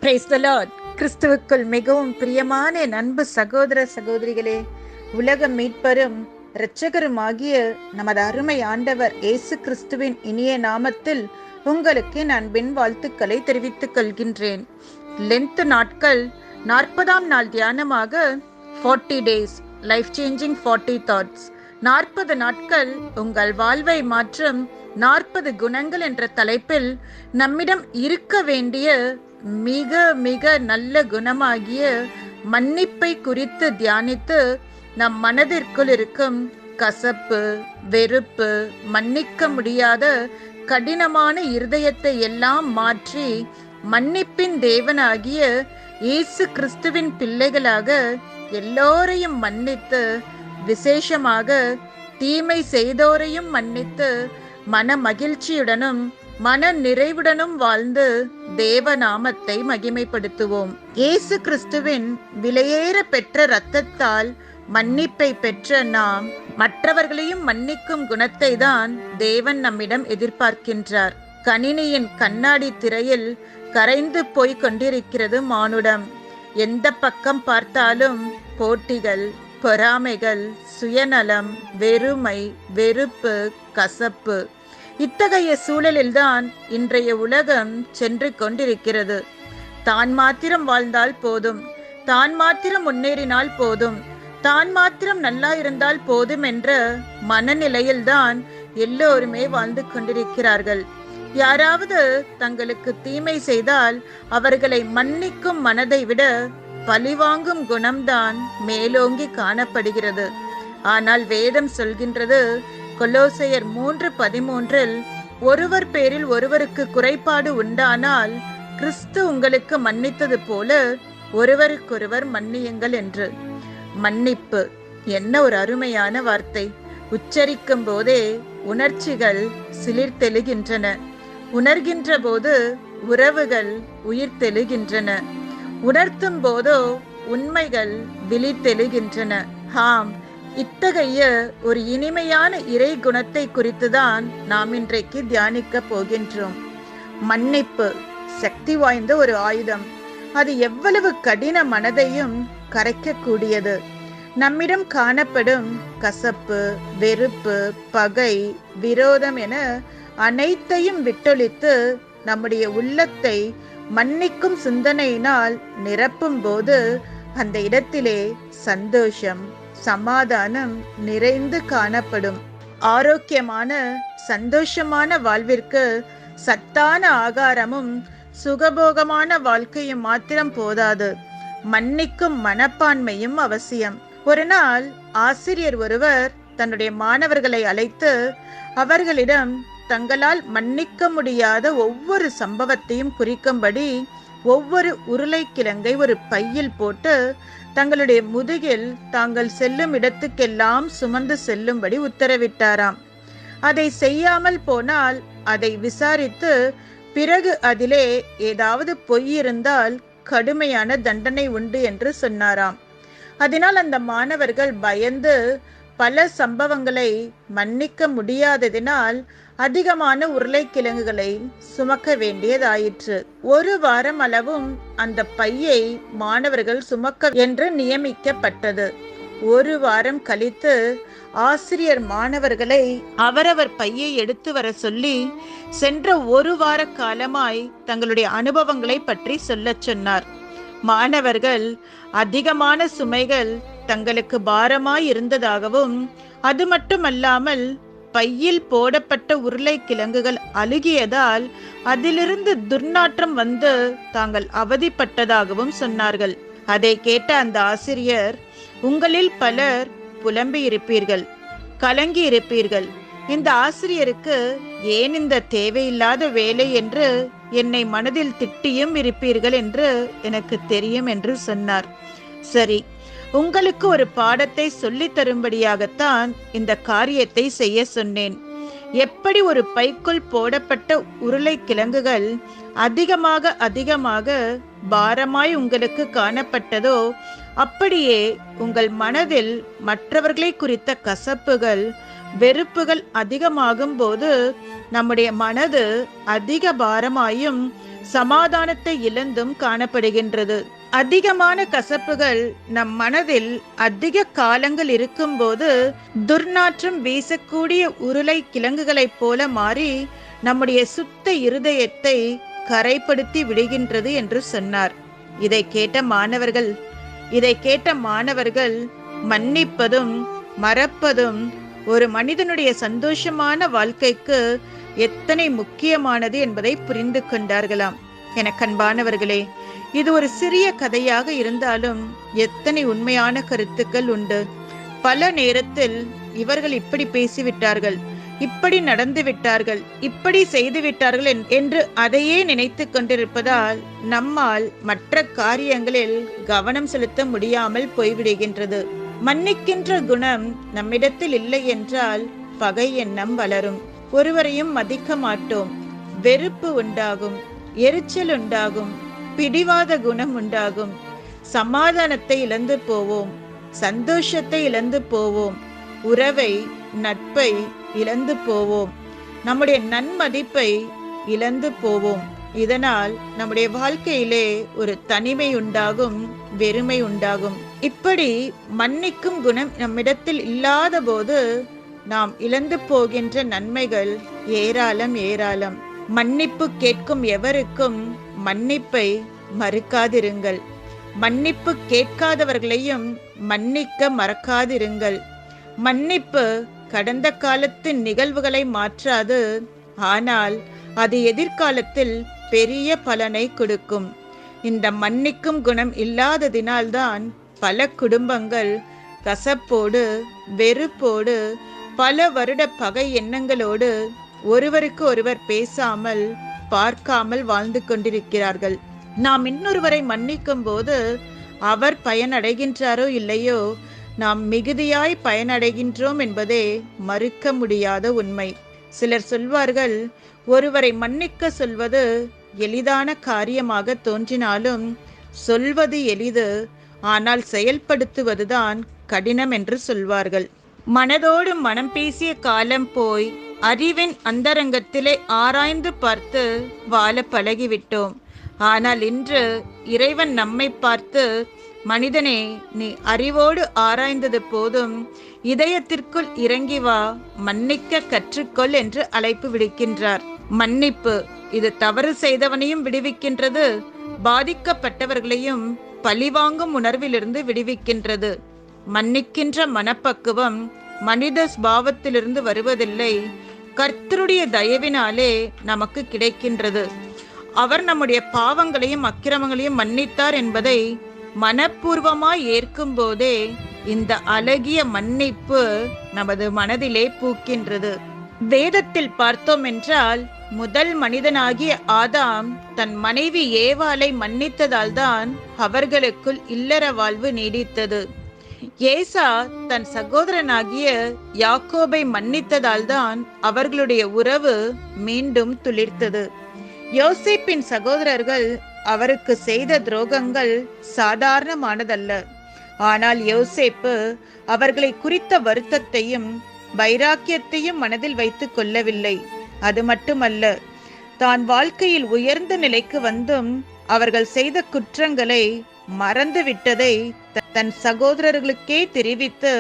Praise the Lord. கிறிஸ்துவுக்குள் மிகவும் பிரியமான என் அன்பு சகோதர சகோதரிகளே, உலக மீட்பரும் இரட்சகருமாகிய நமது அருமை ஆண்டவர் இயேசு கிறிஸ்துவின் இனிய நாமத்தில் உங்களுக்கு என் அன்பின் வாழ்த்துக்களை தெரிவித்துக் கொள்கின்றேன். லென்த் நாட்கள் 40ஆம் நாள் தியானமாக 40 days லைஃப் சேஞ்சிங் 40 thoughts. 40 நாட்கள் உங்கள் வாழ்வை மாற்றும் 40 குணங்கள் என்ற தலைப்பில் நம்மிடம் இருக்க வேண்டிய மிக மிக நல்ல குணமாகிய மன்னிப்பை குறித்து தியானித்து நம் மனதிற்குள் இருக்கும் கசப்பு, வெறுப்பு, மன்னிக்க முடியாத கடினமான இருதயத்தை எல்லாம் மாற்றி மன்னிப்பின் தேவனாகிய இயேசு கிறிஸ்துவின் பிள்ளைகளாக எல்லோரையும் மன்னித்து, விசேஷமாக தீமை செய்தோரையும் மன்னித்து மன மகிழ்ச்சியுடனும் மன நிறைவுடனும் வாழ்ந்து தேவ நாமத்தை மகிமைப்படுத்துவோம். இயேசு கிறிஸ்துவின் விலையேற பெற்ற இரத்தத்தால் மன்னிப்பை பெற்ற நாம் மற்றவர்களையும் மன்னிக்கும் குணத்தை தான் தேவன் நம்மிடம் எதிர்பார்க்கின்றார். கணினியின் கண்ணாடி திரையில் கரைந்து போய் கொண்டிருக்கிறது மானுடம். எந்த பக்கம் பார்த்தாலும் போட்டிகள், பொறாமைகள், சுயநலம், வெறுமை, வெறுப்பு, கசப்பு. இத்தகைய சூழலில்தான் இன்றைய உலகம் சென்று கொண்டிருக்கிறது. தான் மாத்திரம் வாழ்ந்தால் போதும், தான் மாத்திரம் முன்னேறினால் போதும், தான் மாத்திரம் நல்லா இருந்தால் போதும் என்ற மனநிலையில்தான் எல்லோருமே வாழ்ந்து கொண்டிருக்கிறார்கள். யாராவது தங்களுக்கு தீமை செய்தால் அவர்களை மன்னிக்கும் மனதை விட பழிவாங்கும் குணம்தான் மேலோங்கி காணப்படுகிறது. ஆனால் வேதம் சொல்கின்றது, கொலோசையர் 3:13, ஒருவர் பேரில் ஒருவருக்கு குறைபாடு உண்டானால் கிறிஸ்து உங்களுக்கு மன்னித்தது போல ஒருவருக்கொருவர் மன்னியுங்கள் என்று. மன்னிப்பு என்ன ஒரு அருமையான வார்த்தை! உச்சரிக்கும் போதே உணர்ச்சிகள் சிலிர்த்தெழுகின்றன. உணர்கின்ற போது உறவுகள் உயிர் தெழுகின்றன. உணர்த்தும் போதோ உண்மைகள் விழித்தெழுகின்றன. ஆம், இத்தகைய ஒரு இனிமையான இறை குணத்தை குறித்துதான் நாம் இன்றைக்கு தியானிக்க போகின்றோம். மன்னிப்பு சக்தி வாய்ந்த ஒரு ஆயுதம். அது எவ்வளவு கடின மனதையும் கரைக்கக்கூடியது. நம்மிடம் காணப்படும் கசப்பு, வெறுப்பு, பகை, விரோதம் என அனைத்தையும் விட்டொழித்து நம்முடைய உள்ளத்தை மன்னிக்கும் சிந்தனையினால் நிரப்பும் போது அந்த இடத்திலே சந்தோஷம், சமாதானம் நிறைந்து காணப்படும். ஆரோக்கியமான சந்தோஷமான வாழ்விற்கு சத்தான ஆகாரமும் சுகபோகமான வாழ்க்கையும் மாத்திரம் போதாது, மன்னிக்கும் மனப்பான்மையும் அவசியம். ஒரு நாள் ஆசிரியர் ஒருவர் தன்னுடைய மாணவர்களை அழைத்து அவர்களிடம் தங்களால் மன்னிக்க முடியாத ஒவ்வொரு சம்பவத்தையும் குறிக்கும்படி ஒவ்வொரு உருளைக்கிழங்கை ஒரு பையில் போட்டு தங்களுடைய முதுகில் தாங்கள் செல்லும் இடத்துக்கெல்லாம் சுமந்து செல்லும்படி உத்தரவிட்டாராம். அதை செய்யாமல் போனால் அதை விசாரித்து பிறகு அதிலே ஏதாவது பொய் இருந்தால் கடுமையான தண்டனை உண்டு என்று சொன்னாராம். அதனால் அந்த மாணவர்கள் பயந்து பல சம்பவங்களை மன்னிக்க முடியாததினால் அதிகமான உருளைக்கிழங்குகளை சுமக்க வேண்டியதாயிற்று. ஒரு வாரம் அளவும் அந்த பையை மாணவர்கள் சுமக்க என்று நியமிக்கப்பட்டது. ஒரு வாரம் கழித்து ஆசிரியர் மாணவர்களை அவரவர் பையை எடுத்து வர சொல்லி சென்ற ஒரு வார காலமாய் தங்களுடைய அனுபவங்களை பற்றி சொல்லச் சொன்னார். மாணவர்கள் அதிகமான சுமைகள் தங்களுக்கு பாரமாய் இருந்ததாகவும், அது மட்டுமல்லாமல் பையில் போடப்பட்ட உருளைக்கிழங்குகள் அழுகியதால் அதிலிருந்து துர்நாற்றம் வந்து தாங்கள் அவதிப்பட்டதாகவும் சொன்னார்கள். அதை கேட்ட அந்த ஆசிரியர், உங்களில் பலர் புலம்பி இருப்பீர்கள், கலங்கி இருப்பீர்கள். இந்த ஆசிரியருக்கு ஏன் இந்த தேவையில்லாத வேலை என்று என்னை மனதில் திட்டியும் இருப்பீர்கள் என்று எனக்கு தெரியும் என்று சொன்னார். சரி, உங்களுக்கு ஒரு பாடத்தை சொல்லித் தரும்படியாகத்தான் இந்த காரியத்தை செய்ய சொன்னேன். எப்படி ஒரு பைக்குள் போடப்பட்ட உருளைக்கிழங்குகள் அதிகமாக அதிகமாக பாரமாய் உங்களுக்கு காணப்பட்டதோ, அப்படியே உங்கள் மனதில் மற்றவர்களை குறித்த கசப்புகள், வெறுப்புகள் அதிகமாகும் போது நம்முடைய மனது அதிக பாரமாயும் சமாதானத்தை இழந்தும் காணப்படுகின்றது. அதிகமான கசப்புகள் நம் மனதில் அதிக காலங்கள் இருக்கும்போது துர்நாற்றம் வீசக்கூடிய உருளை கிழங்குகளைப் போல மாறி நம்முடைய சுத்த இருதயத்தை கரைப்படுத்தி விடுகின்றது என்று சொன்னார். இதை கேட்ட மாணவர்கள் மன்னிப்பதும் மறப்பதும் ஒரு மனிதனுடைய சந்தோஷமான வாழ்க்கைக்கு எத்தனை முக்கியமானது என்பதை புரிந்து கொண்டார்களாம். எனக்கு அன்பானவர்களே, இது ஒரு சிறிய கதையாக இருந்தாலும் எத்தனை உண்மையான கருத்துக்கள் உண்டு. பல நேரத்தில் இவர்கள் இப்படி பேசிவிட்டார்கள், இப்படி நடந்து விட்டார்கள், இப்படி செய்து விட்டார்கள் என்று அதையே நினைத்து கொண்டிருப்பதால் நம்மால் மற்ற காரியங்களில் கவனம் செலுத்த முடியாமல் போய்விடுகின்றது. மன்னிக்கின்ற குணம் நம்மிடத்தில் இல்லை என்றால் பகை எண்ணம் வளரும், ஒருவரையும் மதிக்க மாட்டோம், வெறுப்பு உண்டாகும், எரிச்சல் உண்டாகும், பிடிவாத குணம் உண்டாகும், சமாதானத்தை இழந்து போவோம், சந்தோஷத்தை இழந்து போவோம், உறவை நட்பை இழந்து போவோம், நம்முடைய நன்மதிப்பை இழந்து போவோம். இதனால் நம்முடைய வாழ்க்கையிலே ஒரு தனிமை உண்டாகும், வெறுமை உண்டாகும். இப்படி மன்னிக்கும் குணம் நம்மிடத்தில் இல்லாத போது நாம் இழந்து போகின்ற நன்மைகள் ஏராளம் ஏராளம். மன்னிப்பு கேட்கும் எவருக்கும் மன்னிப்பை மறுக்காதிருங்கள். மன்னிப்பு கேட்காதவர்களையும் மன்னிக்க மறக்காதிருங்கள். மன்னிப்பு கடந்த காலத்து நிகழ்வுகளை மாற்றாது, ஆனால் அது எதிர்காலத்தில் பெரிய பலனை கொடுக்கும். இந்த மன்னிக்கும் குணம் இல்லாததினால்தான் பல குடும்பங்கள் கசப்போடு, வெறுப்போடு, பல வருட பகை எண்ணங்களோடு ஒருவருக்கு ஒருவர் பேசாமல் பார்க்காமல் வாழ்ந்து கொண்டிருக்கிறார்கள். நாம் இன்னொருவரை மன்னிக்கும் போது அவர் பயனடைகின்றாரோ இல்லையோ, நாம் மிகுதியாய் பயனடைகின்றோம் என்பதே மறுக்க முடியாத உண்மை. சிலர் சொல்வார்கள், ஒருவரை மன்னிக்க சொல்வது எளிதான காரியமாக தோன்றினாலும் சொல்வது எளிது, ஆனால் செயல்படுத்துவதுதான் கடினம் என்று சொல்வார்கள். மனதோடு மனம் பேசிய காலம் போய் அறிவின் அந்தரங்கத்திலே ஆராய்ந்து பார்த்து வாழ பழகிவிட்டோம். ஆனால் இன்று இறைவன் நம்மை பார்த்து, மனிதனே, நீ அறிவோடு ஆராய்ந்தது போதும், இதயத்திற்குள் இறங்கி வா, மன்னிக்க கற்றுக்கொள் என்று அழைப்பு விடுக்கின்றார். மன்னிப்பு இது தவறு செய்தவனையும் விடுவிக்கின்றது, பாதிக்கப்பட்டவர்களையும் பழிவாங்கும் உணர்விலிருந்து விடுவிக்கின்றது. மன்னிக்கின்ற மனப்பக்குவம் மனித ஸ்பாவத்திலிருந்து வருவதில்லை, கர்த்தருடைய தயவினாலே நமக்கு கிடைக்கின்றது. அவர் நம்முடைய பாவங்களையும் அக்கிரமங்களையும் மன்னித்தார் என்பதை மனப்பூர்வமாய் ஏற்கும் போதே இந்த அழகிய மன்னிப்பு நமது மனதிலே பூக்கின்றது. வேதத்தில் பார்த்தோம் என்றால், முதல் மனிதனாகிய ஆதாம் தன் மனைவி ஏவாளை மன்னித்ததால் தான் அவர்களுக்குள் இல்லற வாழ்வு நீடித்தது. ஏசா தன் சகோதரனாகிய யாக்கோபை மன்னித்ததால் தான் அவர்களுடைய உறவு மீண்டும் துளிர்த்தது. யோசேப்பின் சகோதரர்கள் அவருக்கு செய்த துரோகங்கள் சாதாரணமானதல்ல. ஆனால் யோசேப்பு அவர்களை குறித்த வருத்தத்தையும் வைராக்கியத்தையும் மனதில் வைத்துக் கொள்ளவில்லை. அது மட்டுமல்ல, தான் வாழ்க்கையில் உயர்ந்த நிலைக்கு வந்தும் அவர்கள் செய்த குற்றங்களை மறந்து விட்டதை தன் சகோதரர்களுக்கே தெரிவித்து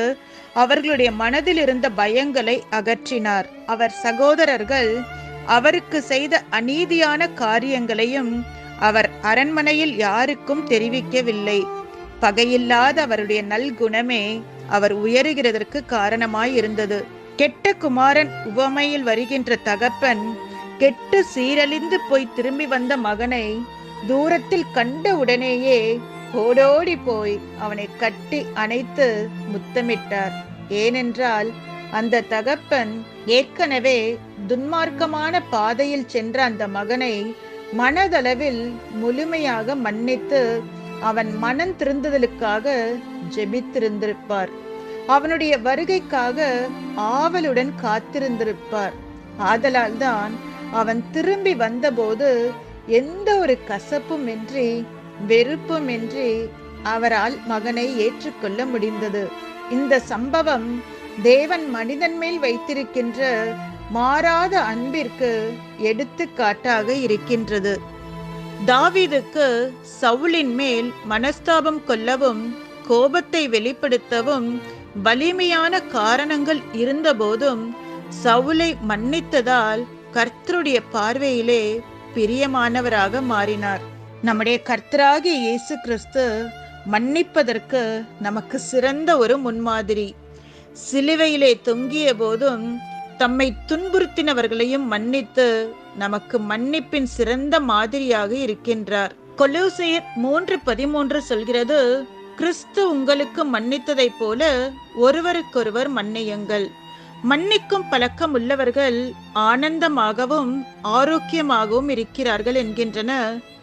அவர்களுடைய மனதில் இருந்த பயங்களை அகற்றினார். அவர் சகோதரர்கள் அவருக்கு செய்த அநீதியான காரியங்களையும் அவர் அரண்மனையில் யாருக்கும் தெரிவிக்கவில்லை. பகையில்லாத அவருடைய நல்குணமே அவர் உயருகிறதற்கு காரணமாயிருந்தது. கெட்ட குமாரன் உவமையில் வருகின்ற தகப்பன் கெட்டு சீரழிந்து போய் திரும்பி வந்த மகனை தூரத்தில் கண்ட உடனேயே ஓடோடி போய் அவனை கட்டி அணைத்து முத்தமிட்டார். ஏனென்றால் அந்த தகப்பன் ஏற்கனவே துன்மார்க்கமான பாதையில் சென்ற அந்த மகனை மனதளவில் முழுமையாக மன்னித்து அவன் மனம் திருந்துதலுக்காக ஜெபித்திருந்திருப்பார். அவனுடைய வருகைக்காக ஆவலுடன் காத்திருந்திருப்பார். ஆதலால் தான் அவன் திரும்பி வந்தபோது எந்த ஒரு கசப்பும் இன்றி, வெறுப்பும் இன்றி அவரால் மகனை ஏற்றுக்கொள்ள முடிந்தது. இந்த சம்பவம் தேவன் மனிதன் மேல் வைத்திருக்கின்ற மாறாத அன்பிற்கு எடுத்துக்காட்டாக இருக்கின்றது. தாவீதுக்கு சவுலின் மேல் மனஸ்தாபம் கொள்ளவும் கோபத்தை வெளிப்படுத்தவும் வலிமையான காரணங்கள் இருந்தபோதும் சவுலை மன்னித்ததால் கர்த்தருடைய பார்வையிலே பிரியமானவராக மாறினார். நம்முடைய கர்த்தராகிய இயேசு கிறிஸ்து மன்னிப்பதற்கு நமக்கு சிறந்த ஒரு முன்மாதிரி. சிலுவையிலே தொங்கிய போதும் தம்மை துன்புறுத்தினவர்களையும் மன்னித்து நமக்கு மன்னிப்பின் சிறந்த மாதிரியாக இருக்கின்றார். கொலோசையர் 3:13 சொல்கிறது, கிறிஸ்து உங்களுக்கு மன்னித்ததை போல ஒருவருக்கொருவர் மன்னியுங்கள். மன்னிக்கும் பழக்கம் உள்ளவர்கள் ஆனந்தமாகவும் ஆரோக்கியமாகவும் இருக்கிறார்கள் என்கின்றன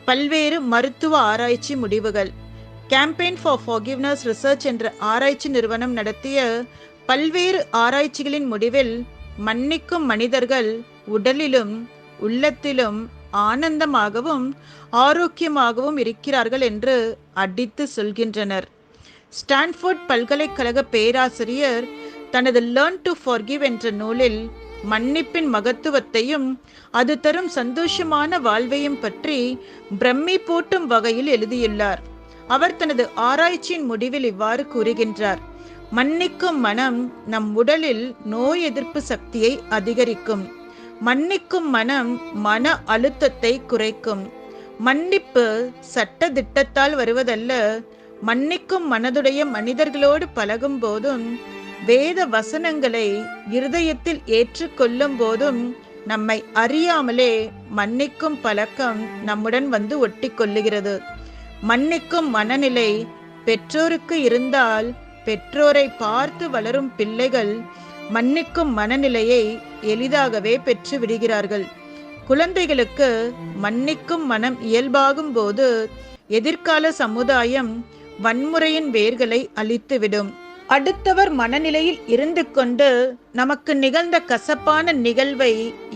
பல்வேறு மருத்துவ ஆராய்ச்சி முடிவுகள். கேம்பெயின் ஃபார் ஃபர்கிவ்னஸ் ரிசர்ச் என்ற ஆராய்ச்சி நிறுவனம் நடத்திய பல்வேறு ஆராய்ச்சிகளின் முடிவில் மன்னிக்கும் மனிதர்கள் உடலிலும் உள்ளத்திலும் ஆனந்தமாகவும் ஆரோக்கியமாகவும் இருக்கிறார்கள் என்று அடித்து சொல்கின்றனர். ஸ்டான்ஃபோர்ட் பல்கலைக்கழக பேராசிரியர் தனது லேர்ன் டு ஃபர்கிவ் என்ற நூலில் மன்னிப்பின் மகத்துவத்தையும் அது தரும் சந்தோஷமான வாழ்வையும் பற்றி பிரம்மி போட்டும் வகையில் எழுதியுள்ளார். அவர் தனது ஆராய்ச்சியின் முடிவில் இவ்வாறு கூறுகின்றார்: மன்னிக்கும் மனம் நம் உடலில் நோய் எதிர்ப்பு சக்தியை அதிகரிக்கும். மன்னிக்கும் மனம் மன அழுத்தத்தை குறைக்கும். மன்னிப்பு சட்ட திட்டத்தால் வருவதல்ல. மன்னிக்கும் மனதுடைய மனிதர்களோடு பழகும் போதும் வேத வசனங்களை இருதயத்தில் ஏற்றுக்கொள்ளும் போதும் நம்மை அறியாமலே மன்னிக்கும் பழக்கம் நம்முடன் வந்து ஒட்டி கொள்ளுகிறது. மன்னிக்கும் மனநிலை பெற்றோருக்கு இருந்தால் பெற்றோரை பார்த்து வளரும் பிள்ளைகள் மன்னிக்கும் மனநிலையை எளிதாகவே பெற்று விடுகிறார்கள். குழந்தைகளுக்கு மன்னிக்கும் மனம் இயல்பாகும் போது எதிர்கால சமுதாயம் வன்முறையின் வேர்களை அழித்துவிடும். அடுத்தவர் மனநிலையில் இருந்து கொண்டு நமக்கு நிகழ்ந்த கசப்பான நிகழ்வை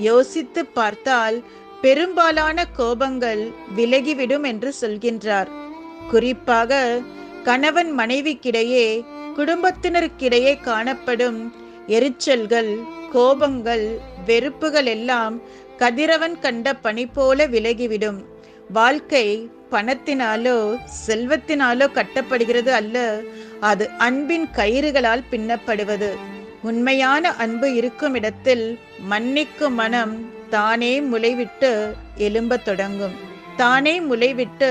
யோசித்து பார்த்தால் பெரும்பாலான கோபங்கள் விலகிவிடும் என்று சொல்கின்றார். குறிப்பாக கணவன் மனைவிக்கிடையே, குடும்பத்தினருக்கிடையே காணப்படும் எரிச்சல்கள், கோபங்கள், வெறுப்புகள் எல்லாம் கதிரவன் கண்ட பனி போல விலகிவிடும். வாழ்க்கை பணத்தினாலோ செல்வத்தினாலோ கட்டப்படுகிறது அல்ல, அது அன்பின் கயிறுகளால் பின்னப்படுவது. உண்மையான அன்பு இருக்கும் இடத்தில் மன்னிக்கும் மனம் தானே முளைவிட்டு எழும்ப தொடங்கும், தானே முளைவிட்டு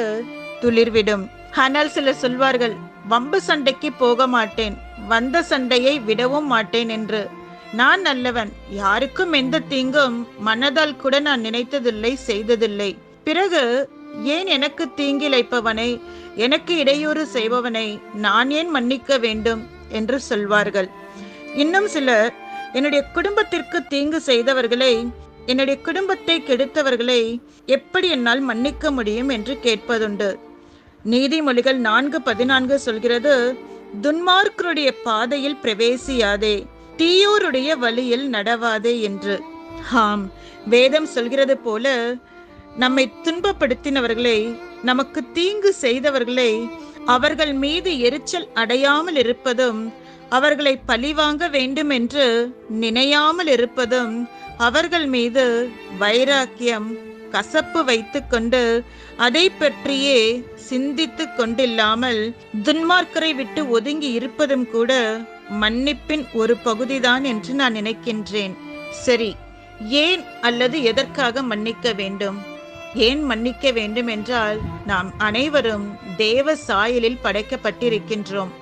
துளிர்விடும். ஆனால் சிலர் சொல்வார்கள், வம்பு சண்டைக்கு போக மாட்டேன், வந்த சண்டையை விடவும் மாட்டேன் என்று. நான் நல்லவன், யாருக்கும் எந்த தீங்கும் மனதால் கூட நான் நினைத்ததில்லை, செய்ததில்லை. பிறகு ஏன் எனக்கு தீங்கிழைப்பவனை, எனக்கு இடையூறு செய்பவனை நான் ஏன் மன்னிக்க வேண்டும் என்று சொல்வார்கள். இன்னும் சிலர், என்னுடைய குடும்பத்திற்கு தீங்கு செய்தவர்களை, என்னுடைய குடும்பத்தை கெடுத்தவர்களை எப்படி என்னால் மன்னிக்க முடியும் என்று கேட்பதுண்டு. நீதிமொழிகள் 4:14 சொல்கிறது, துன்மார்க்கருடைய பாதையில் பிரவேசியாதே, தீயோருடைய வழியில் நடவாதே என்று. ஆம், வேதம் சொல்கிறது போல நம்மை துன்பப்படுத்தினவர்களை, நமக்கு தீங்கு செய்தவர்களை, அவர்கள் மீது எரிச்சல் அடையாமல் இருப்பதும், அவர்களை பழிவாங்க வேண்டும் என்று நினையாமல் இருப்பதும், அவர்கள் மீது வைராக்கியம், கசப்பு வைத்து கொண்டு அதை பற்றியே சிந்தித்து கொண்டில்லாமல் துன்மார்க்கரை விட்டு ஒதுங்கி இருப்பதும் கூட மன்னிப்பின் ஒரு பகுதிதான் என்று நான் நினைக்கின்றேன். சரி, ஏன் அல்லது எதற்காக மன்னிக்க வேண்டும்? ஏன் மன்னிக்க வேண்டும் என்றால், நாம் அனைவரும் தேவ சாயலில் படைக்கப்பட்டிருக்கின்றோம்.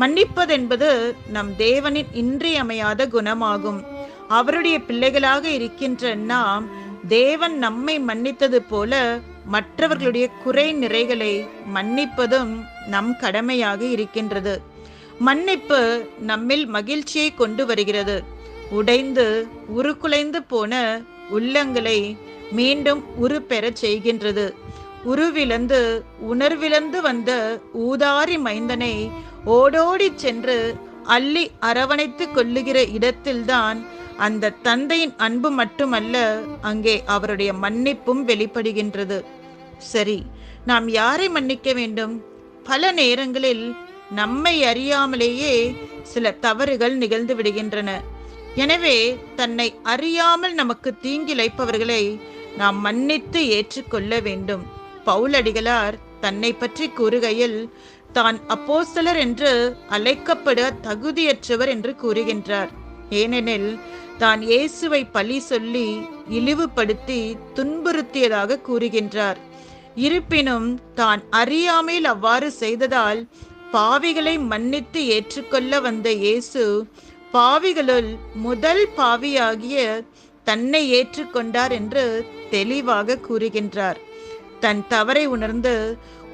மன்னிப்பதென்பது நம் தேவனின் இன்றியமையாத குணமாகும். அவருடைய பிள்ளைகளாக இருக்கின்ற நாம் தேவன் நம்மை மன்னித்தது போல மற்றவர்களுடைய குறை நிறைகளை மன்னிப்பதும் நம் கடமையாக இருக்கின்றது. மன்னிப்பு நம்மில் மகிழ்ச்சியை கொண்டு வருகிறது. உடைந்து உருக்குலைந்து போன உள்ளங்களை மீண்டும் உரு பெறச் செய்கின்றது. உருவிழந்து உணர்விழந்து வந்த ஊதாரி மைந்தனை ஓடோடி சென்று அள்ளி அரவணைத்து கொள்ளுகிற இடத்தில்தான் அந்த தந்தையின் அன்பு மட்டுமல்ல, அங்கே அவருடைய மன்னிப்பும் வெளிப்படுகின்றது. சரி, நாம் யாரை மன்னிக்க வேண்டும்? பல நேரங்களில் நம்மை அறியாமலேயே சில தவறுகள் நிகழ்ந்து விடுகின்றன. எனவே தன்னை அறியாமல் நமக்கு தீங்கிழைப்பவர்களை நாம் மன்னித்து ஏற்றுக்கொள்ள வேண்டும். பவுலடிகளார் தன்னை பற்றி கூறுகையில் தான் அப்போஸ்தலர் என்று அழைக்கப்பட தகுதியற்றவர் என்று கூறுகின்றார். ஏனெனில் தான் இயேசுவை பழி சொல்லி இழிவுபடுத்தி துன்புறுத்தியதாக கூறுகின்றார். இருப்பினும் தான் அறியாமையில் அவ்வாறு செய்ததால் பாவிகளை மன்னித்து ஏற்றுக்கொள்ள வந்த இயேசு பாவிகளுள் முதல் பாவியாகிய தன்னை ஏற்றுக்கொண்டார் என்று தெளிவாக கூறுகின்றார். தன் தவறை உணர்ந்து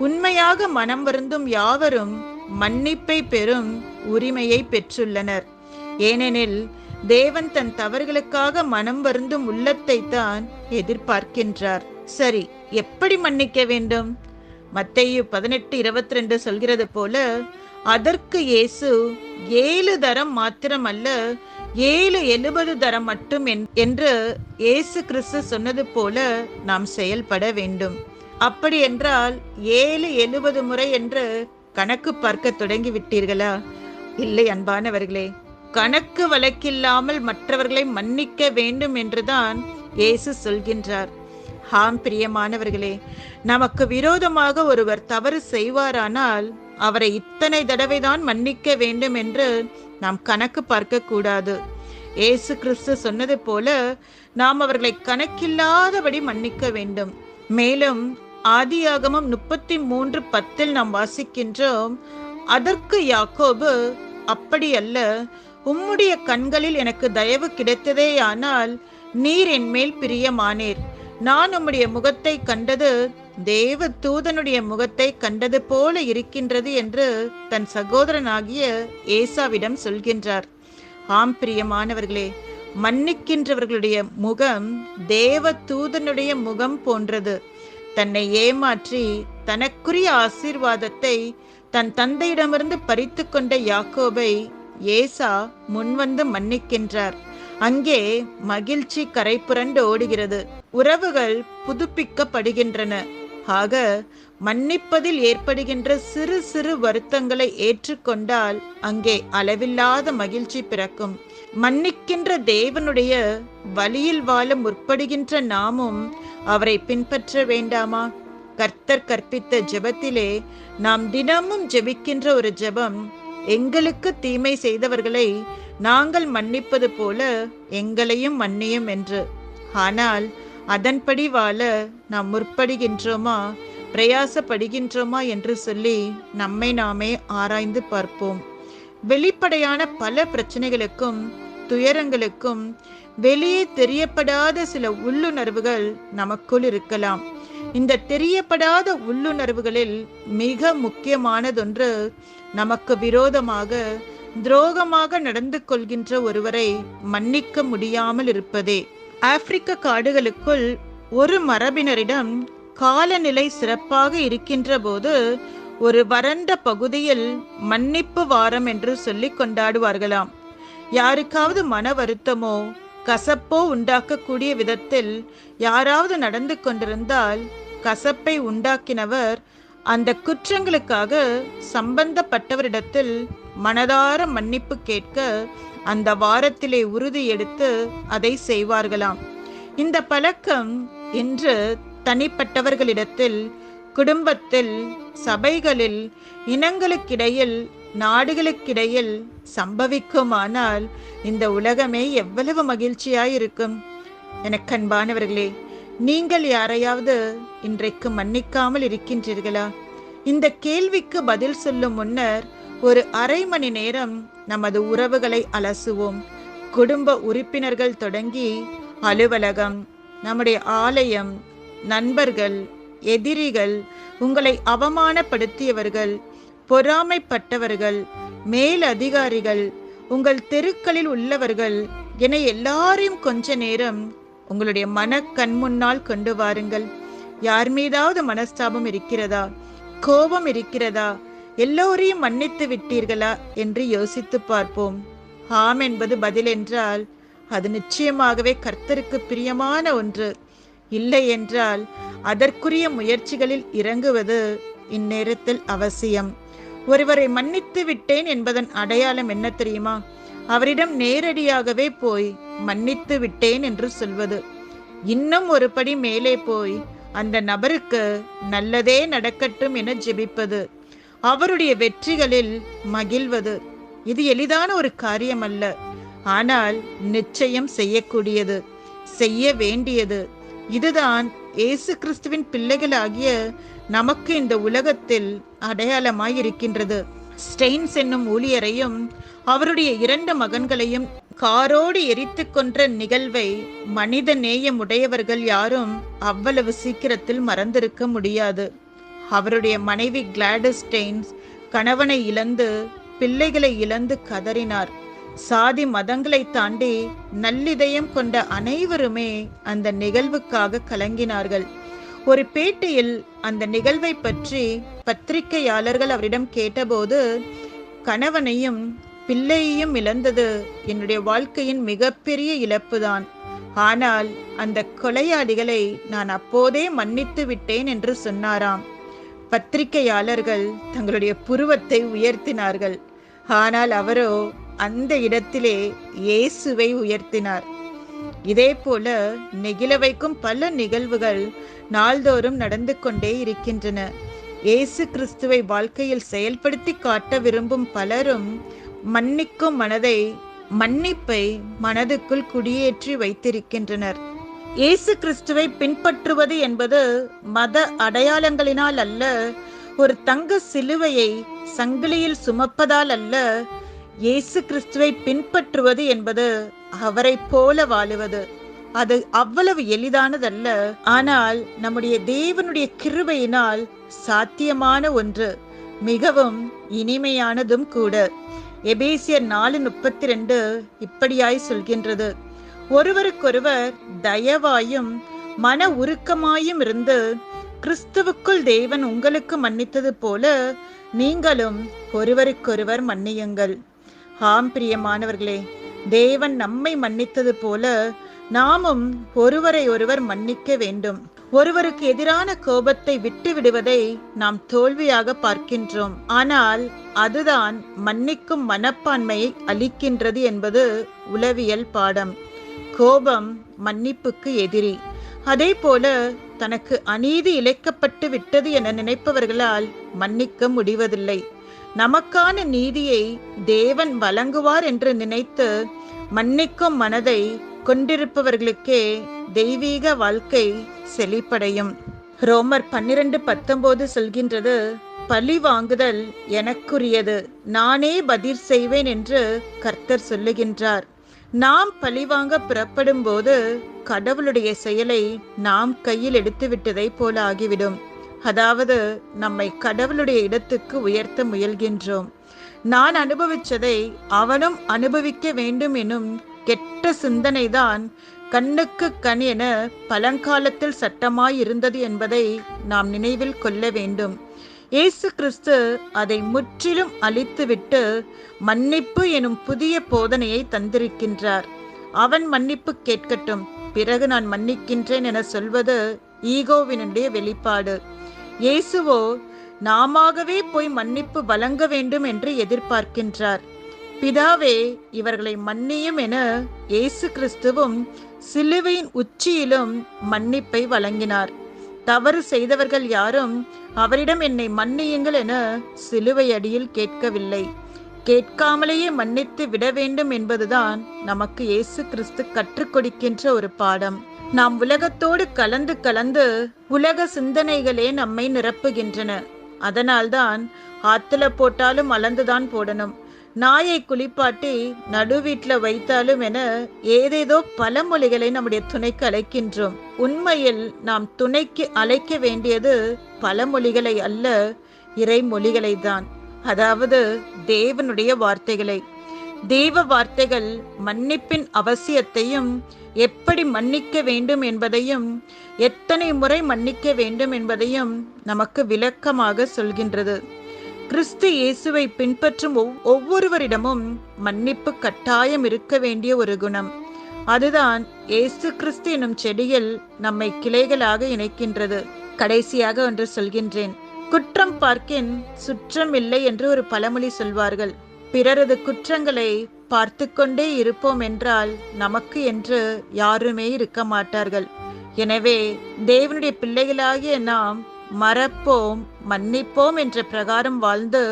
உண்மையாக மனம் வருந்தும் யாவரும் மன்னிப்பை பெறும் உரிமையை பெற்றுள்ளனர். ஏனெனில் தேவன் தன் தவறுகளுக்காக மனம் வருந்தும் உள்ளத்தை தான் எதிர்பார்க்கின்றார். சரி, எப்படி மன்னிக்க வேண்டும்? மத்தேயு 18:22 சொல்கிறது போல, அதற்கு இயேசு 7 தரம் மாத்திரமல்ல 770 தரம் மட்டும் என்று இயேசு கிறிஸ்து சொன்னது போல நாம் செயல்பட வேண்டும். அப்படி என்றால் 770 முறை என்று கணக்கு பார்க்க தொடங்கி விட்டீர்களா? இல்லை அன்பானவர்களே, கணக்கு வழக்கில்லாமல் மற்றவர்களை மன்னிக்க வேண்டும் என்றுதான் இயேசு சொல்கின்றார். ஆம் பிரியமானவர்களே, நமக்கு விரோதமாக ஒருவர் தவறு செய்வாரானால் அவரை இத்தனை தடவைதான் மன்னிக்க வேண்டும் என்று நாம் கணக்கு பார்க்க கூடாது. இயேசு கிறிஸ்து சொன்னது போல நாம் அவர்களை கணக்கில்லாதபடி மன்னிக்க வேண்டும். மேலும் ஆதியாகமம் 33:10 நாம் வாசிக்கின்றோம், அதற்கு யாக்கோபு, அப்படி அல்ல, உம்முடைய கண்களில் எனக்கு தயவு கிடைத்ததேயானால் நீர் என் மேல் பிரியமானீர். நான் உம்முடைய முகத்தை கண்டது தேவ தூதனுடைய முகத்தை கண்டது போல இருக்கின்றது என்று தன் சகோதரனாகிய ஏசாவிடம் சொல்கின்றார். ஆம் பிரியமானவர்களே, மன்னிக்கின்றவர்களுடைய முகம் தேவ தூதனுடைய முகம் போன்றது. தன்னை ஏமாற்றி தனக்குரிய ஆசீர்வாதத்தை தன் தந்தையிடமிருந்து பறித்து கொண்ட யாக்கோபை ஏசா முன்வந்து மன்னிக்கின்றார். அங்கே மகிழ்ச்சி கரை புரண்டு ஓடுகிறது. உறவுகள் புதுப்பிக்கப்படுகின்றன. ஆக மன்னிப்பதில் ஏற்படுகின்ற சிறு சிறு வருத்தங்களை ஏற்றுக்கொண்டால் அங்கே அளவில்லாத மகிழ்ச்சி பிறக்கும். மன்னிக்கின்ற தேவனுடைய வழியில் வாழ முற்படுகின்ற நாமும் அவரை பின்பற்ற வேண்டாமா? கர்த்தர் கற்பித்த ஜெபத்திலே நாம் தினமும் ஜெபிக்கின்ற ஒரு ஜெபம், எங்களுக்கு தீமை செய்தவர்களை நாங்கள் மன்னிப்பது போல எங்களையும் மன்னியும் என்று. ஆனால் அதன்படி வாழ நாம் முற்படுகின்றோமா, பிரயாசப்படுகின்றோமா என்று சொல்லி நம்மை நாமே ஆராய்ந்து பார்ப்போம். வெளிப்படையான பல பிரச்சனைகளுக்கும் துயரங்களுக்கும் வெளியே தெரியப்படாத சில உள்ளுணர்வுகள் நமக்குள் இருக்கலாம். இந்த தெரியப்படாத உள்ளுணர்வுகளில் மிக முக்கியமானதொன்று, நமக்கு விரோதமாக துரோகமாக நடந்து கொள்கின்ற ஒருவரை மன்னிக்க முடியாமல் இருப்பதே. ஆப்பிரிக்க காடுகளுக்குள் ஒரு மரபினரிடம் காலநிலை சிறப்பாக இருக்கின்ற போது ஒரு வறண்ட பகுதியில் மன்னிப்பு வாரம் என்று சொல்லி கொண்டாடுவார்களாம். யாருக்காவது மன வருத்தமோ கசப்போ உண்டாக்கக்கூடிய விதத்தில் யாராவது நடந்து கொண்டிருந்தால் கசப்பை உண்டாக்கினவர் அந்த குற்றங்களுக்காக சம்பந்தப்பட்டவரிடத்தில் மனதார மன்னிப்பு கேட்க அந்த வாரத்திலே உறுதி எடுத்து அதை செய்வார்களாம். இந்த பழக்கம் இன்று தனிப்பட்டவர்களிடத்தில், குடும்பத்தில், சபைகளில், இனங்களுக்கிடையில், நாடுகளுக்கிடையில் சம்பவிக்குமானால் இந்த உலகமே எவ்வளவு மகிழ்ச்சியாயிருக்கும். எனக்கு அன்பானவர்களே, நீங்கள் யாரையாவது இன்றைக்கு மன்னிக்காமல் இருக்கின்றீர்களா? இந்த கேள்விக்கு பதில் சொல்லும் முன்னர் ஒரு அரை மணி நேரம் நமது உறவுகளை அலசுவோம். குடும்ப உறுப்பினர்கள் தொடங்கி அலுவலகம், நம்முடைய ஆலயம், நண்பர்கள், எதிரிகள், உங்களை அவமானப்படுத்தியவர்கள், பொறாமைப்பட்டவர்கள், மேல் அதிகாரிகள், உங்கள் தெருக்களில் உள்ளவர்கள் என எல்லாரையும் கொஞ்ச நேரம் உங்களுடைய மன கண் முன்னால் கொண்டு வாருங்கள். யார் மீதாவது மனஸ்தாபம் இருக்கிறதா, கோபம் இருக்கிறதா, எல்லோரையும் மன்னித்து விட்டீர்களா என்று யோசித்து பார்ப்போம். ஆம் என்பது பதில் என்றால் அது நிச்சயமாகவே கர்த்தருக்கு பிரியமான ஒன்று. இல்லை என்றால் அதற்குரிய முயற்சிகளில் இறங்குவது இந்நேரத்தில் அவசியம். ஒருவரை மன்னித்து விட்டேன் என்பதன் அடையாளம் என்ன தெரியுமா? அவரிடம் நேரடியாகவே போய் மன்னித்து விட்டேன் என்று சொல்வது. இன்னும் ஒரு படி மேலே போய் அந்த நபருக்கு நல்லதே நடக்கட்டும் என ஜெபிப்பது, அவருடைய வெற்றிகளில் மகிழ்வது. இது எளிதான ஒரு காரியம் அல்ல, ஆனால் நிச்சயம் செய்யக்கூடியது, செய்ய வேண்டியது. இதுதான் இயேசு கிறிஸ்துவின் பிள்ளைகளாகிய நமக்கு இந்த உலகத்தில் அடையாளமாய் இருக்கின்றது. ஸ்டெயின்ஸ் என்னும் ஊழியரையும் அவருடைய 2 மகன்களையும் காரோடு எரித்து கொன்ற நிகழ்வை மனித நேயமுடையவர்கள் யாரும் அவ்வளவு சீக்கிரத்தில் மறந்திருக்க முடியாது. அவருடைய மனைவி கிளாடிஸ் ஸ்டெயின்ஸ் கணவனை இழந்து பிள்ளைகளை இழந்து கதறினார். சாதி மதங்களை தாண்டி நல்லிதயம் கொண்ட அனைவருமே அந்த நிகழ்வுக்காக கலங்கினார்கள். ஒரு பேட்டியில் அந்த நிகழ்வை பற்றி பத்திரிகையாளர்கள் அவரிடம் கேட்டபோது, கணவனையும் பிள்ளையையும் இழந்தது என்னுடைய வாழ்க்கையின் மிகப்பெரிய இழப்புதான். ஆனால் அந்த கொலையாளிகளை நான் அப்போதே மன்னித்து விட்டேன் என்று சொன்னாராம். பத்திரிகையாளர்கள் தங்களுடைய புருவத்தை உயர்த்தினார்கள். ஆனால் அவரோ அந்த இடத்திலே இயேசுவை உயர்த்தினார். இதே போல நெகிழ வைக்கும் பல நிகழ்வுகள் நாள்தோறும் நடந்து கொண்டே இருக்கின்றன. இயேசு கிறிஸ்துவை வாழ்க்கையில் செயல்படுத்தி காட்ட விரும்பும் பலரும் மன்னிக்கும் மன்னிப்பை மனதுக்குள் குடியேற்றி வைத்திருக்கின்றனர். இயேசு கிறிஸ்துவை பின்பற்றுவது என்பது மத அடையாளங்களினால் அல்ல, ஒரு தங்க சிலுவையை சங்கிலியில் சுமப்பதால் அல்ல. இயேசு கிறிஸ்துவை பின்பற்றுவது என்பது அவரை போல வாழுவது. அது அவ்வளவு எளிதானதல்ல, ஆனால் நம்முடைய தேவனுடைய கிருபையினால் சாத்தியமான ஒன்று, மிகவும் இனிமையானதும் கூட. எபேசியர் 4:32 இப்படியாய் சொல்கின்றது, ஒருவருக்கொருவர் தயவாயும் மன உருக்கமாயும் இருந்து கிறிஸ்துவுக்குள் தேவன் உங்களுக்கு மன்னித்தது போல நீங்களும் ஒருவருக்கொருவர் மன்னியுங்கள். ஆம் பிரியமானவர்களே, தேவன் நம்மை மன்னித்தது போல நாமும் ஒருவரை ஒருவர் மன்னிக்க வேண்டும். ஒருவருக்கு எதிரான கோபத்தை விட்டு விடுவதை நாம் தோல்வியாக பார்க்கின்றோம். ஆனால் அதுதான் மன்னிக்கும் மனப்பான்மையை அளிக்கின்றது என்பது உளவியல் பாடம். கோபம் மன்னிப்புக்கு எதிரி. அதே போல தனக்கு அநீதி இழைக்கப்பட்டு விட்டது என நினைப்பவர்களால் மன்னிக்க முடிவதில்லை. நமக்கான நீதியை தேவன் வழங்குவார் என்று நினைத்து மன்னிக்கும் மனதை கொண்டிருப்பவர்களுக்கே தெய்வீக வாழ்க்கை செழிப்படையும். ரோமர் 12:19 சொல்கின்றது, பழி வாங்குதல் எனக்குரியது, நானே பதில் செய்வேன் என்று கர்த்தர் சொல்லுகின்றார். நாம் பழிவாங்க புறப்படும் போது கடவுளுடைய செயலை நாம் கையில் எடுத்து விட்டதை போல ஆகிவிடும். அதாவது நம்மை கடவுளுடைய இடத்துக்கு உயர்த்த முயல்கின்றோம். நான் அனுபவிச்சதை அவனும் அனுபவிக்க வேண்டும் எனும் கெட்ட சிந்தனைதான் கண்ணுக்கு கண் என பழங்காலத்தில் சட்டமாய் இருந்தது என்பதை நாம் நினைவில் கொள்ள வேண்டும். இயேசு கிறிஸ்து அதை முற்றிலும் அழித்துவிட்டு மன்னிப்பு எனும் புதிய போதனையை தந்திருக்கின்றார். அவன் மன்னிப்பு கேட்கட்டும், பிறகு நான் மன்னிக்கின்றேன் என சொல்வது ஈகோவினுடைய வெளிப்பாடு. இயேசுவோ நாமாகவே போய் மன்னிப்பு வழங்க வேண்டும் என்று எதிர்பார்க்கின்றார். பிதாவே இவர்களை மன்னியும் என இயேசு கிறிஸ்துவும் சிலுவையின் உச்சியிலும் மன்னிப்பை வழங்கினார். தவறு செய்தவர்கள் யாரும் அவரிடம் என்னை மன்னியுங்கள் என சிலுவை அடியில் கேட்கவில்லை. கேட்காமலேயே மன்னித்து விட வேண்டும் என்பதுதான் நமக்கு இயேசு கிறிஸ்து கற்றுக் கொடுக்கின்ற ஒரு பாடம். நாம் உலகத்தோடு கலந்து கலந்து உலக சிந்தனைகளே நம்மை நிரப்புகின்றன. அதனால்தான் ஆத்துல போட்டாலும் அளந்துதான் போடணும், நாயை குளிப்பாட்டி நடு வீட்டுல வைத்தாலும் என ஏதேதோ பழமொழிகளை நம்முடைய துணைக்கு அழைக்கின்றோம். உண்மையில் நாம் துணைக்கு அழைக்க வேண்டியது பழமொழிகளை அல்ல, இறைமொழிகளை தான். அதாவது தேவனுடைய வார்த்தைகளை. தேவ வார்த்தைகள் மன்னிப்பின் அவசியத்தையும், எப்படி மன்னிக்க வேண்டும் என்பதையும், எத்தனை முறை மன்னிக்க வேண்டும் என்பதையும் நமக்கு விளக்கமாக சொல்கின்றது. கிறிஸ்து இயேசுவை பின்பற்றும் ஒவ்வொருவரிடமும் மன்னிப்பு கட்டாயம் இருக்க வேண்டிய ஒரு குணம். அதுதான் இயேசு கிறிஸ்து எனும் செடியில் நம்மை கிளைகளாக இணைக்கின்றது. கடைசியாக ஒன்று சொல்கின்றேன், குற்றம் பார்க்கின் சுற்றம் இல்லை என்று ஒரு பழமொழி சொல்வார்கள். பிறரது குற்றங்களை பார்த்து கொண்டே இருப்போம் என்றால் நமக்கு என்று யாருமே இருக்க மாட்டார்கள். எனவே தேவனுடைய பிள்ளைகளாகிய நாம் மறப்போம், மன்னிப்போம் என்ற பிரகாரம் வாழ்ந்து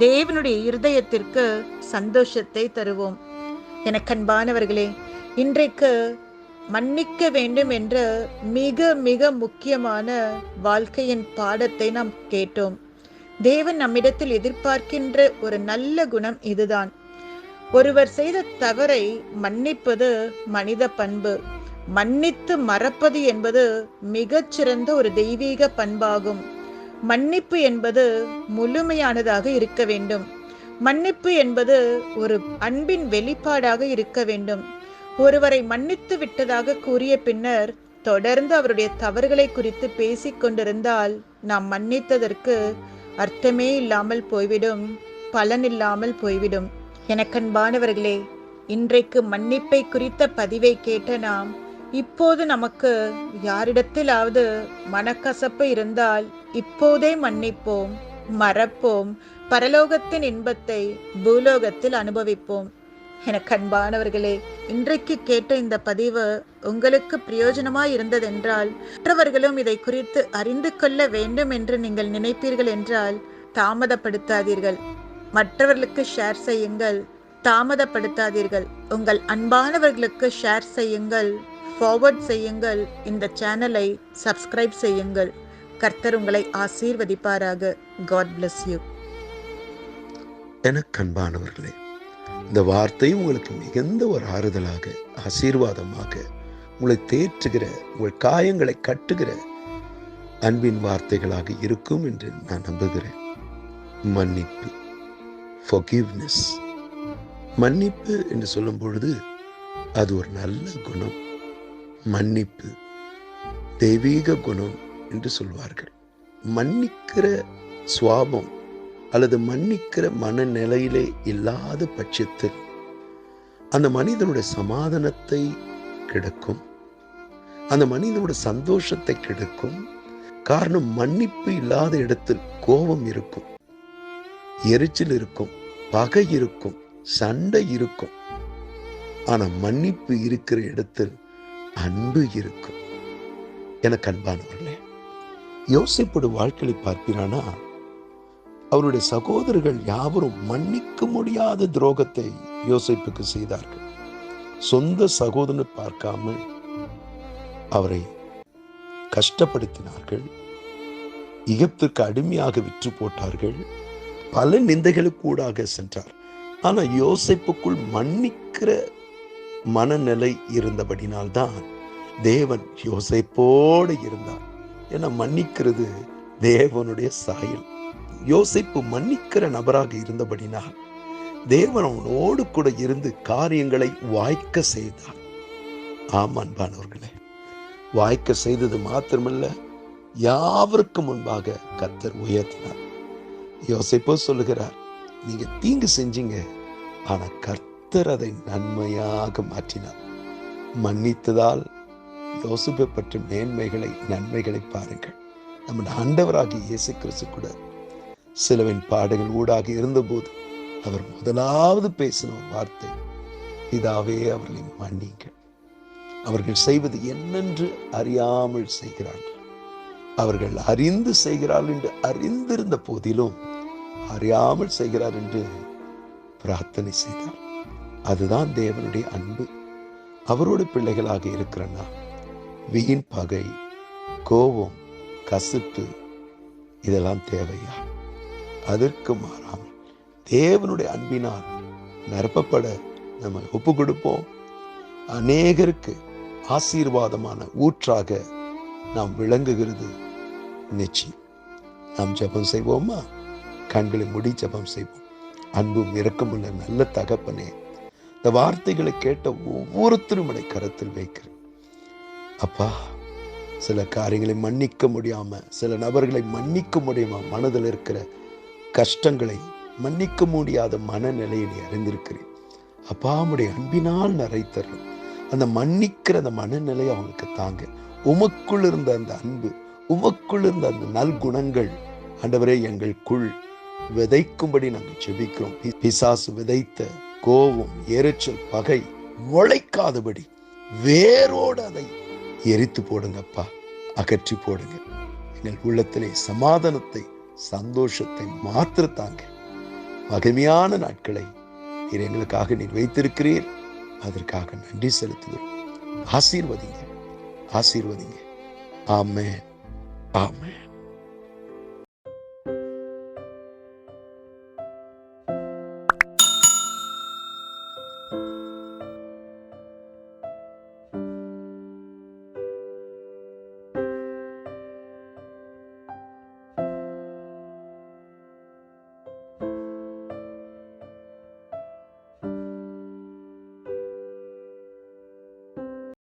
தேவனுடைய இருதயத்திற்கு சந்தோஷத்தை தருவோம். எனக்கன்பானவர்களே, இன்றைக்கு மன்னிக்க வேண்டும் என்ற மிக மிக முக்கியமான வாழ்க்கையின் பாடத்தை நாம் கேட்டோம். தேவன் நம்மிடத்தில் எதிர்பார்க்கின்ற ஒரு நல்ல குணம் இதுதான். ஒருவர் செய்த தவறை மன்னிப்பது மனித பண்பு. மன்னித்து மறப்பது என்பது மிகச்சிறந்த ஒரு தெய்வீக பண்பாகும். மன்னிப்பு என்பது முழுமையானதாக இருக்க வேண்டும். மன்னிப்பு என்பது ஒரு அன்பின் வெளிப்பாடாக இருக்க வேண்டும். ஒருவரை மன்னித்து விட்டதாக கூறிய பின்னர் தொடர்ந்து அவருடைய தவறுகளை குறித்து பேசிக் கொண்டிருந்தால் நாம் மன்னித்ததற்கு அர்த்தமே இல்லாமல் போய்விடும், பலனில்லாமல் போய்விடும். எனக்கன்பானவர்களே, இன்றைக்கு மன்னிப்பை குறித்த பதிவை கேட்ட நாம் இப்போது நமக்கு யாரிடத்திலாவது மனக்கசப்பு இருந்தால் இப்போதே மன்னிப்போம், மறப்போம், பரலோகத்தின் இன்பத்தை பூலோகத்தில் அனுபவிப்போம். எனக்கன்பானவர்களே, இன்றைக்கு கேட்ட இந்த பதிவு உங்களுக்கு பிரயோஜனமாய் இருந்ததென்றால், மற்றவர்களும் இதை குறித்து அறிந்து கொள்ள வேண்டும் என்று நீங்கள் நினைப்பீர்கள் என்றால் தாமதப்படுத்தாதீர்கள். மற்றவர்களுக்கு ஷேர் செய்யுங்கள், தாமதப்படுத்தாதீர்கள். உங்கள் அன்பானவர்களுக்கு ஷேர் செய்யுங்கள், ஃபார்வர்ட் செய்யுங்கள். இந்த சேனலை சப்ஸ்கிரைப் செய்யுங்கள். கர்த்தர் உங்களை ஆசீர்வதிப்பாராக. God bless you. எனக்கு அன்பானவர்களே, இந்த வார்த்தை உங்களுக்கு மிகுந்த ஒரு ஆறுதலாக, ஆசீர்வாதமாக, உங்களை தேற்றுகிற, உங்கள் காயங்களை கட்டுகிற அன்பின் வார்த்தைகளாக இருக்கும் என்று நான் நம்புகிறேன். மன்னிப்பு, forgiveness. மன்னிப்பு என்று சொல்லும் பொழுது அது ஒரு நல்ல குணம். மன்னிப்பு தெய்வீக குணம் என்று சொல்வார்கள். மன்னிக்கிற சுவாபம் அல்லது மன்னிக்கிற மனநிலையிலே இல்லாத பட்சத்தில் அந்த மனிதனுடைய சமாதானத்தை கெடுக்கும், அந்த மனிதனுடைய சந்தோஷத்தை கெடுக்கும். காரணம், மன்னிப்பு இல்லாத இடத்தில் கோபம் இருக்கும், எரிச்சல் இருக்கும், பகை இருக்கும், சண்டை இருக்கும். ஆனா மன்னிப்பு இருக்கிற இடத்தில் அன்பு இருக்கும். எனக்கு அன்பானவர்களே, யோசிப்போட வாழ்க்கையை பார்க்கிறானா, அவருடைய சகோதரர்கள் யாவரும் மன்னிக்க முடியாத துரோகத்தை யோசேப்புக்கு செய்தார்கள். சொந்த சகோதரனை பார்க்காமல் அவரை கஷ்டப்படுத்தினார்கள், எகிப்துக்கு அடிமையாக விற்று போட்டார்கள், பல நிந்தைகளுக்கு கூடாக சென்றார். ஆனா யோசேப்புக்குள் மன்னிக்கிற மனநிலை இருந்தபடினால்தான் தேவன் யோசேப்போடு இருந்தார். ஏன்னா மன்னிக்கிறது தேவனுடைய சாயல். யோசேப்பு மன்னிக்கிற நபராக இருந்தபடினால் தேவன் அவனோடு கூட இருந்து காரியங்களை வாய்க்க செய்தார். ஆம் அன்பானவர்களே, வாய்க்க செய்தது மாத்திரமல்ல, யாவருக்கு முன்பாக கர்த்தர் உயர்த்தினார். யோசேப்போ சொல்லுகிறார், நீங்க தீங்கு செஞ்சீங்க, ஆனா கர்த்தர் அதை நன்மையாக மாற்றினார். மன்னித்ததால் யோசேப்பை பற்றி மேன்மைகளை, நன்மைகளை பாருங்கள். நம்ம ஆண்டவராகிய இயேசு கிறிஸ்து கூட சிலுவையின் பாடுகள் ஊடாக இருந்தபோது அவர் முதலாவது பேசின ஒரு வார்த்தை, பிதாவே அவர்களை மன்னிங்கள், அவர்கள் செய்வது என்னென்று அறியாமல் செய்கிறார்கள். அவர்கள் அறிந்து செய்கிறார்கள் என்று அறிந்திருந்த போதிலும் அறியாமல் செய்கிறார் என்று பிரார்த்தனை செய்தார். அதுதான் தேவனுடைய அன்பு. அவரோட பிள்ளைகளாக இருக்கிறன்னா வீண் பகை, கோபம், கசப்பு இதெல்லாம் தேவையா? அதற்கு மாறாமல் தேவனுடைய அன்பினால் நிரப்பப்பட நம்ம ஒப்பு கொடுப்போம். அநேகருக்கு ஆசீர்வாதமான ஊற்றாக நாம் விளங்குகிறது நிச்சயம். நாம் ஜெபம் செய்வோமா? கண்களை மூடி ஜெபம் செய்வோம். அன்பும் இரக்கமுள்ள நல்ல தகப்பனே, இந்த வார்த்தைகளை கேட்ட ஒவ்வொருத்தரும் உடைய கரத்தில் வைக்கிறேன். அப்பா, சில காரியங்களை மன்னிக்க முடியாம, சில நபர்களை மன்னிக்க முடியாம மனதில் இருக்கிற கஷ்டங்களை மன்னிக்க முடியாத மனநிலையை நீ அறிந்திருக்கிறேன். அப்பா, உம்முடைய அன்பினால் நிறைத்தரும் அந்த மன்னிக்கிற அந்த மனநிலையை அவங்களுக்கு தாங்க. உமக்குள் இருந்த அந்த அன்பு, உமக்குள் இருந்த அந்த நல்குணங்கள் ஆண்டவரே எங்களுக்குள் விதைக்கும்படி நாங்கள் ஜெபிக்கிறோம். பிசாசு விதைத்த கோபம், எரிச்சல், பகை முளைக்காதபடி வேரோடு அதை எரித்து போடுங்கப்பா, அகற்றி போடுங்க. எங்கள் உள்ளத்திலே சமாதானத்தை, சந்தோஷத்தை மாத்திரத்தாங்க. மகிமையான நாட்களை நீர் எங்களுக்காக நீர் வைத்திருக்கிறீர். அதற்காக நன்றி செலுத்துகிறோம். ஆசீர்வதிங்க, ஆசீர்வதிங்க. ஆமென், ஆமென்.